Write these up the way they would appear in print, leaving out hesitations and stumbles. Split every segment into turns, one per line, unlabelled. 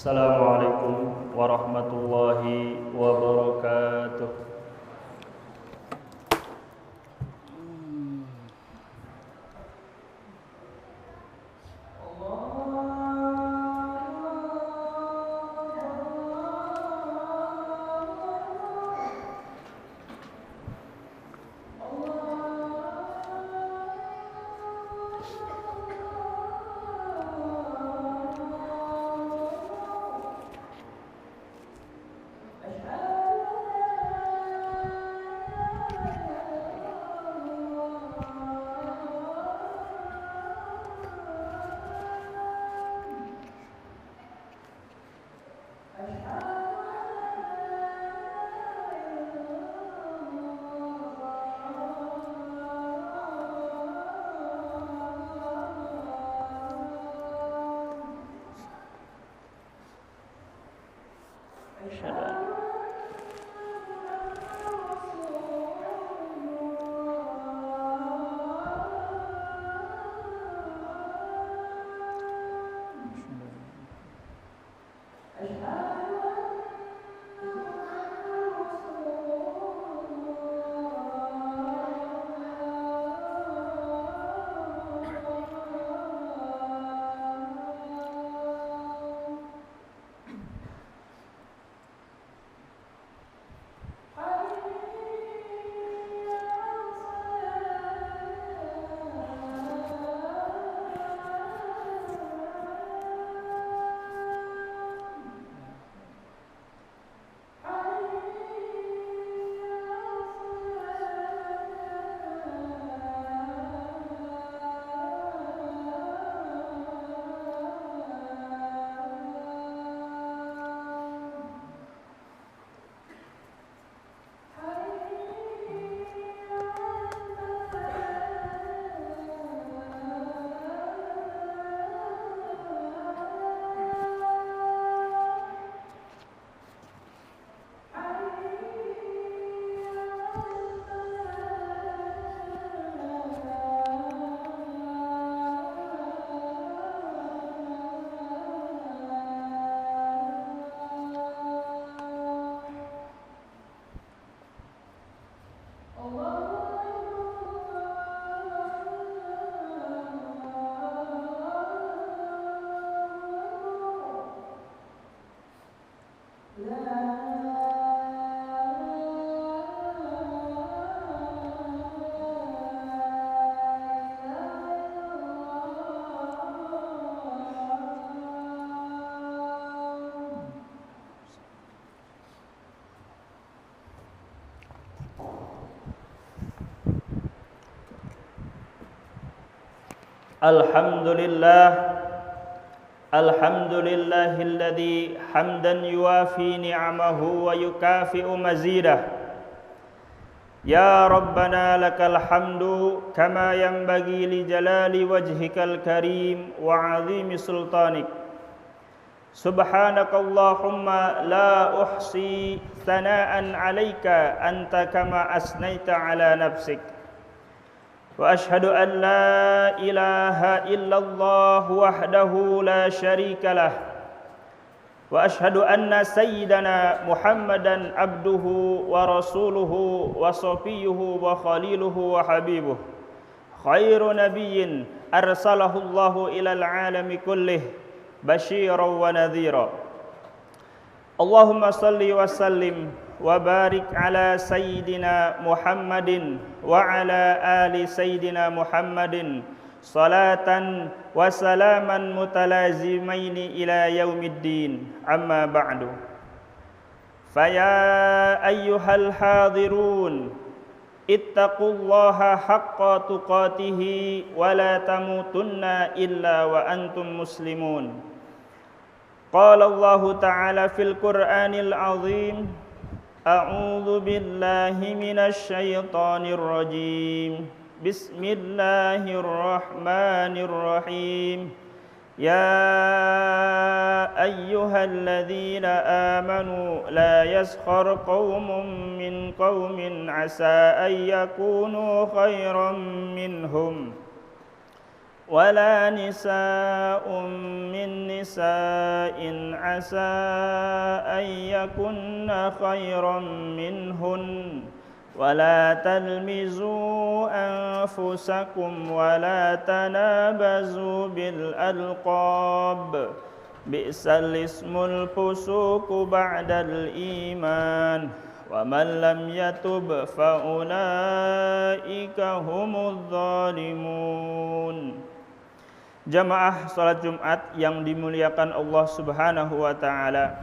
Assalamualaikum warahmatullahi wabarakatuh. Alhamdulillahilladzi hamdan yuwafi ni'amahu wa yukafi'u mazidah. Ya Rabbana lakal hamdu kama yanbaghi li jalali wajhikal karim wa 'azimi sultanik. Subhanakallahumma la uhsi thana'an 'alaika anta kama asnaita 'ala nafsik. Wa ashhadu an la ilaha illallah wahdahu la syarika lah. Wa ashhadu anna sayyidana Muhammadan abduhu wa rasuluhu wa safiyuhu wa khaliluhu wa habibuh. Khairu nabiyyin arsalahu Allahu ilal alami kullih basyiran wa nadhira. Allahumma salli wa sallim wa barik ala sayyidina Muhammadin wa ala ali sayyidina Muhammadin salatan wa salaman mutalazimaini ila yaumiddin, amma ba'du. Faya ayyuhal hadirun ittaqullaha haqqa tuqatihi wa la tamutunna illa wa antum muslimun. Qala Allahu ta'ala fil Qur'anil azim, A'udzu billahi minasy syaithanir rajim. Bismillahirrahmanirrahim. Ya ayyuhalladzina amanu la yaskhar qaumun min qaumin asa an yakunu khairan minhum ولا نساء من نساء عسى أن يكن خيرا منهن ولا تلمزوا أنفسكم ولا تنابزوا بالألقاب بئس الاسم الفسوق بعد الإيمان ومن لم يتب فأولئك هم الظالمون. Jamaah salat Jumat yang dimuliakan Allah Subhanahu wa taala.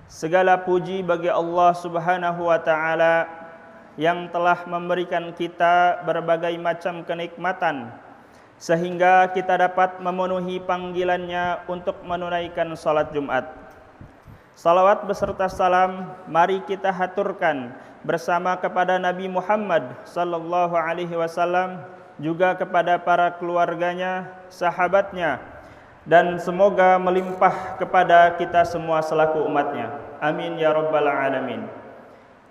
Segala puji bagi Allah Subhanahu wa taala yang telah memberikan kita berbagai macam kenikmatan sehingga kita dapat memenuhi panggilannya untuk menunaikan salat Jumat. Salawat beserta salam mari kita haturkan bersama kepada Nabi Muhammad sallallahu alaihi wasallam, juga kepada para keluarganya, sahabatnya, dan semoga melimpah kepada kita semua selaku umatnya. Amin ya rabbal alamin.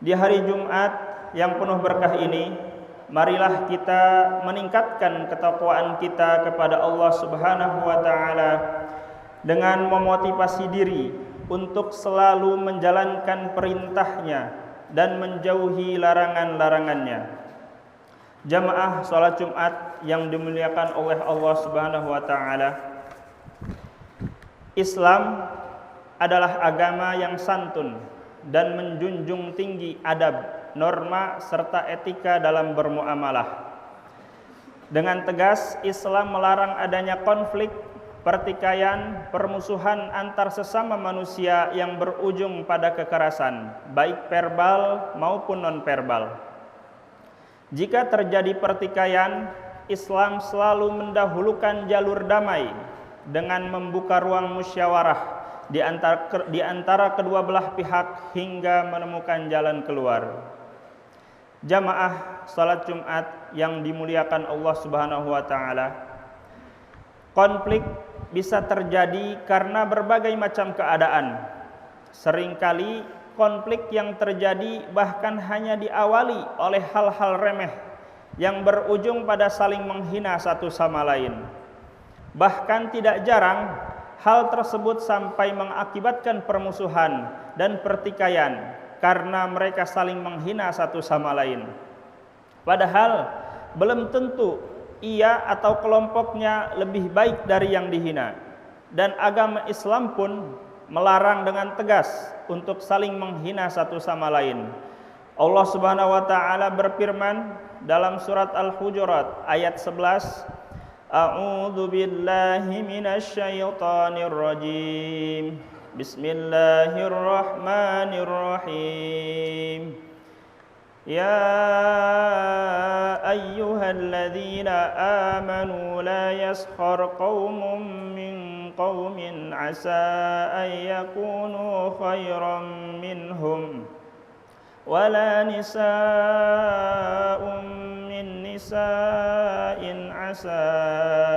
Di hari Jumat yang penuh berkah ini, marilah kita meningkatkan ketakwaan kita kepada Allah Subhanahu wa taala dengan memotivasi diri untuk selalu menjalankan perintahnya dan menjauhi larangan-larangannya. Jamaah salat Jumat yang dimuliakan oleh Allah Subhanahu wa taala, Islam adalah agama yang santun dan menjunjung tinggi adab, norma serta etika dalam bermuamalah. Dengan tegas Islam melarang adanya konflik, pertikaian, permusuhan antar sesama manusia yang berujung pada kekerasan, baik verbal maupun non-verbal. Jika terjadi pertikaian, Islam selalu mendahulukan jalur damai dengan membuka ruang musyawarah di antara kedua belah pihak hingga menemukan jalan keluar. Jamaah salat Jumat yang dimuliakan Allah Subhanahu wa taala, konflik bisa terjadi karena berbagai macam keadaan. Seringkali konflik yang terjadi bahkan hanya diawali oleh hal-hal remeh yang berujung pada saling menghina satu sama lain. Bahkan tidak jarang hal tersebut sampai mengakibatkan permusuhan dan pertikaian karena mereka saling menghina satu sama lain. Padahal belum tentu ia atau kelompoknya lebih baik dari yang dihina. Dan agama Islam pun melarang dengan tegas untuk saling menghina satu sama lain. Allah Subhanahu wa taala berfirman dalam surat Al-Hujurat ayat 11, A'udzu billahi minasy syaithanir rajim. Bismillahirrahmanirrahim. Ya ayyuhalladzina amanu la yaskhar qaumun min qaumin asa an yakunu khairan minhum wala nisa'un min nisa'in asa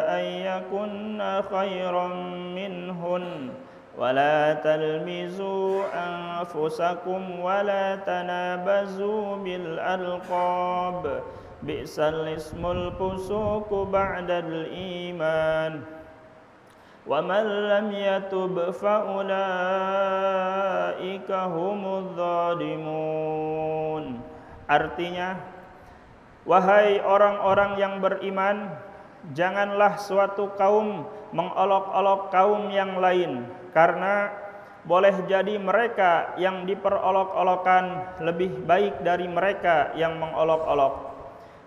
an yakunna khairan minhun wala talmizu anfusakum wala tanabazu bil alqab bi'sal ismul fusuqu ba'dal iman wa man lam yatub fa ulaika humudz zalimun. Artinya, wahai orang-orang yang beriman, janganlah suatu kaum mengolok-olok kaum yang lain, karena boleh jadi mereka yang diperolok-olokan lebih baik dari mereka yang mengolok-olok.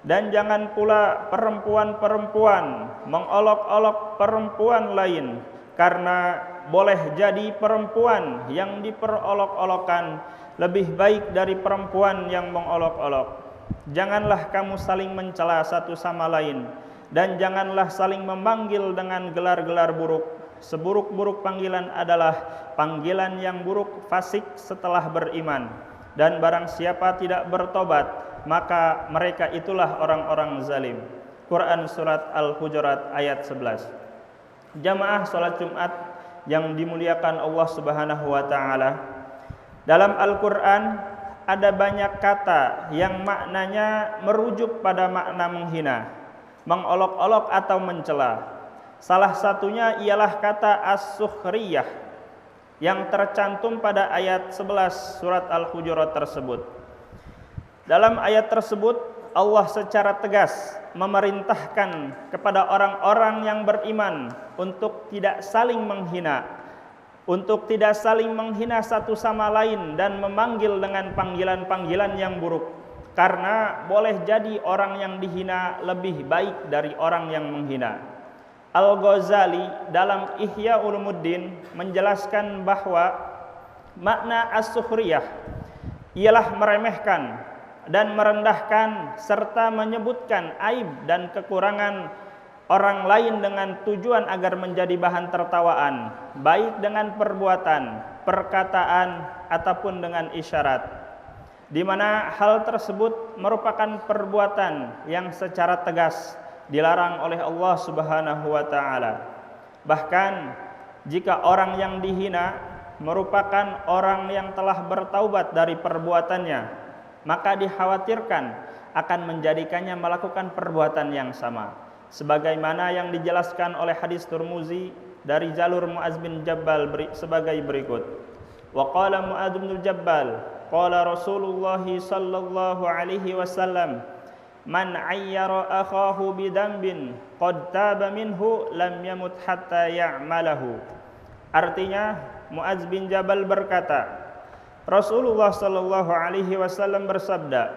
Dan jangan pula perempuan-perempuan mengolok-olok perempuan lain, karena boleh jadi perempuan yang diperolok-olokan lebih baik dari perempuan yang mengolok-olok. Janganlah kamu saling mencela satu sama lain, dan janganlah saling memanggil dengan gelar-gelar buruk. Seburuk-buruk panggilan adalah panggilan yang buruk fasik setelah beriman. Dan barang siapa tidak bertobat, maka mereka itulah orang-orang zalim. Quran surat Al-Hujurat ayat 11. Jamaah salat Jumat yang dimuliakan Allah Subhanahu wa taala, dalam Al-Quran ada banyak kata yang maknanya merujuk pada makna menghina. mengolok-olok atau mencela. Salah satunya ialah kata as-sukhriyah yang tercantum pada ayat 11 surat Al-Hujurat tersebut. Dalam ayat tersebut Allah secara tegas memerintahkan kepada orang-orang yang beriman untuk tidak saling menghina, untuk tidak saling menghina satu sama lain dan memanggil dengan panggilan-panggilan yang buruk. Karena boleh jadi orang yang dihina lebih baik dari orang yang menghina. Al-Ghazali dalam Ihya Ulumuddin menjelaskan bahwa makna as-sukhriyah ialah meremehkan dan merendahkan serta menyebutkan aib dan kekurangan orang lain dengan tujuan agar menjadi bahan tertawaan, baik dengan perbuatan, perkataan ataupun dengan isyarat, di mana hal tersebut merupakan perbuatan yang secara tegas dilarang oleh Allah Subhanahu wa taala. Bahkan jika orang yang dihina merupakan orang yang telah bertaubat dari perbuatannya, maka dikhawatirkan akan menjadikannya melakukan perbuatan yang sama. Sebagaimana yang dijelaskan oleh hadis Tirmizi dari jalur Mu'adz bin Jabal sebagai berikut. Wa qala Mu'adz bin Jabal, qala Rasulullah sallallahu alaihi wasallam, man ayyara akhahu bidambin qad taba minhu lam yamut hatta ya'malahu. Artinya Mu'adz bin Jabal berkata, Rasulullah sallallahu alaihi wasallam bersabda,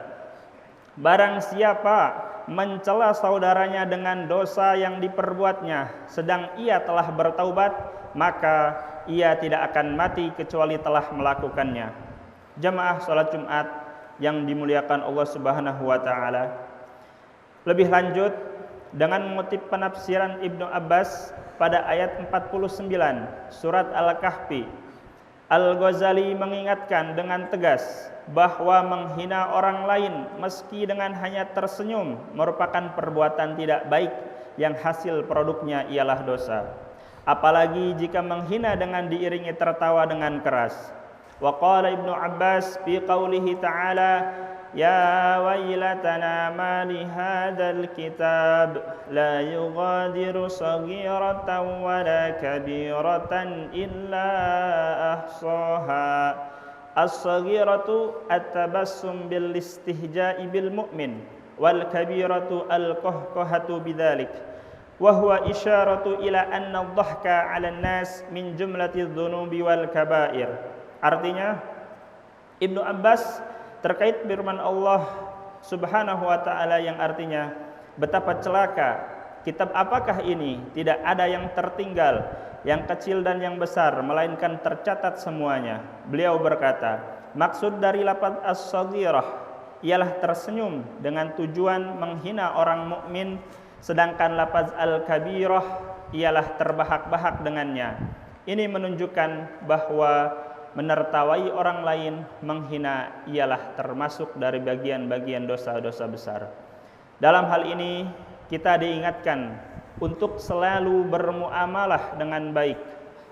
barang siapa mencela saudaranya dengan dosa yang diperbuatnya sedang ia telah bertaubat, maka ia tidak akan mati kecuali telah melakukannya. Jamaah salat Jumat yang dimuliakan Allah Subhanahu wa taala. Lebih lanjut dengan mengutip penafsiran Ibnu Abbas pada ayat 49 surat Al-Kahfi, Al-Ghazali mengingatkan dengan tegas bahwa menghina orang lain meski dengan hanya tersenyum merupakan perbuatan tidak baik yang hasil produknya ialah dosa. Apalagi jika menghina dengan diiringi tertawa dengan keras. Wa qala Ibnu Abbas fi qaulihi ta'ala, ya wailatana ma li hadzal kitab la yughadiru saghiratan wala kabiratan illa ahsaha. As-saghiratu at-tabassum bil istihja'i bil mu'min wal kabiratu al-qahqahatu bidzalik wa huwa isyaratu ila anna adh-dhahka 'alan nas min jumlati adh-dhunubi wal kaba'ir. Artinya Ibnu Abbas terkait firman Allah Subhanahu wa taala yang artinya, betapa celaka, kitab apakah ini? Tidak ada yang tertinggal, yang kecil dan yang besar, melainkan tercatat semuanya. Beliau berkata, maksud dari lafaz as-saghirah ialah tersenyum dengan tujuan menghina orang mukmin, sedangkan lafaz al-kabirah ialah terbahak-bahak dengannya. Ini menunjukkan bahwa menertawai orang lain, menghina ialah termasuk dari bagian-bagian dosa-dosa besar. Dalam hal ini kita diingatkan untuk selalu bermuamalah dengan baik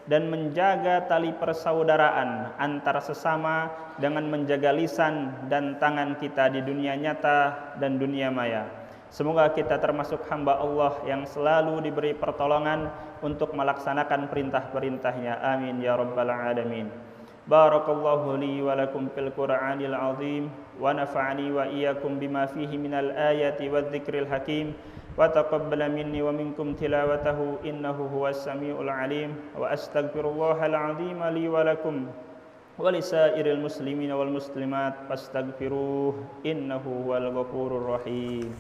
dan menjaga tali persaudaraan antar sesama dengan menjaga lisan dan tangan kita di dunia nyata dan dunia maya. Semoga kita termasuk hamba Allah yang selalu diberi pertolongan untuk melaksanakan perintah-perintahnya. Amin ya rabbal alamin. Barakallahu li wa lakum fil Qur'anil azim wa nafa'ani wa iyyakum bima fihi minal ayati wadh-dhikril hakim wa taqabbala minni wa minkum tilawatahu innahu huwas samiul alim wa astaghfirullahal azim li wa lakum wa lisairil muslimina wal muslimat fastaghfiruh innahu huwal ghafurur rahim.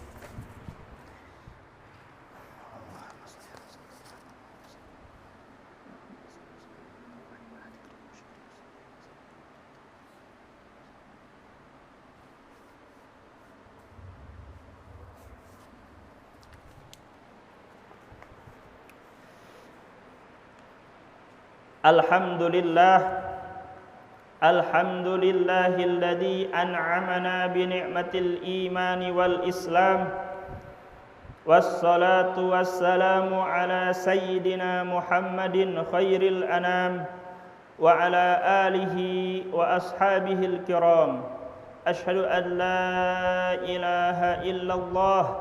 Alhamdulillahilladzi an'amana bi ni'matil imani wal islam. Wassalatu wassalamu ala sayyidina Muhammadin khairil anam wa ala alihi wa ashabihil kiram. Asyhadu an la ilaha illallah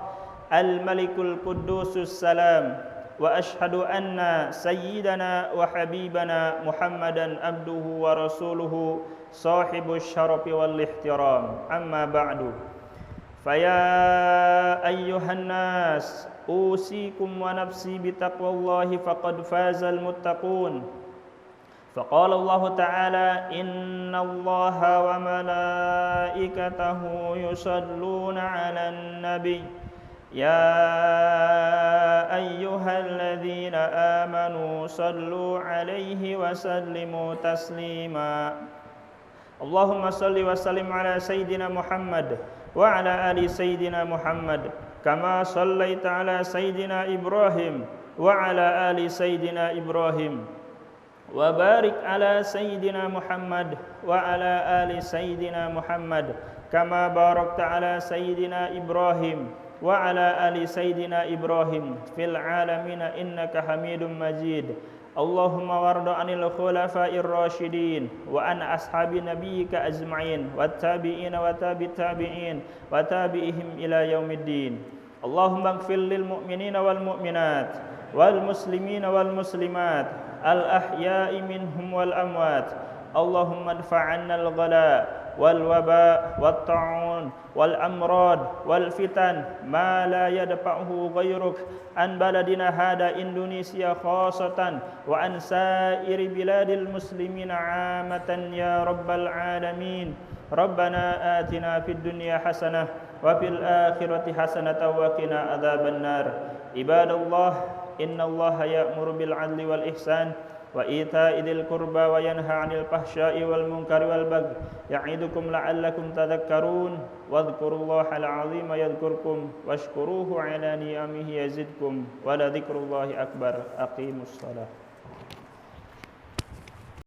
الملك القدوس السلام وأشهد أن سيدنا وحبيبنا محمدا عبده ورسوله صاحب الشرف والاحترام أما بعد فيا أيها الناس أوصيكم ونفسي بتقوى الله فقد فاز المتقون فقال الله تعالى إن الله وملائكته يصلون على النبي يا أيها الذين آمنوا صلوا عليه وسلموا تسليما اللهم صل وسلم على سيدنا محمد وعلى آل سيدنا محمد كما صليت على سيدنا إبراهيم وعلى آل سيدنا إبراهيم وبارك على سيدنا محمد وعلى آل سيدنا محمد كما باركت على سيدنا إبراهيم وعلى آل سيدنا إبراهيم في العالمين إنك حميد مجيد اللهم وارض عن الخلفاء الراشدين وعن أصحاب نبيك أجمعين والتابعين وتابع التابعين وتابعهم إلى يوم الدين اللهم اغفر للمؤمنين والمؤمنات والمسلمين والمسلمات الأحياء منهم والأموات اللهم ادفع عنا الغلاء والوباء والطاعون والأمراض والفتن ما لا يدفعه غيرك عن بلدنا هذا إندونيسيا خاصة وعن سائر بلاد المسلمين عامة يا رب العالمين ربنا آتنا في الدنيا حسنة وفي الآخرة حسنة وقنا عذاب النار عباد الله إن الله يأمر بالعدل والإحسان وإيتاء ذي القربى وينهى عن الفحشاء والمنكر والبغي يعظكم لعلكم تذكرون واذكروا الله العظيم يذكركم واشكروه على نعمه يزدكم ولذكر الله أكبر أقيموا الصلاة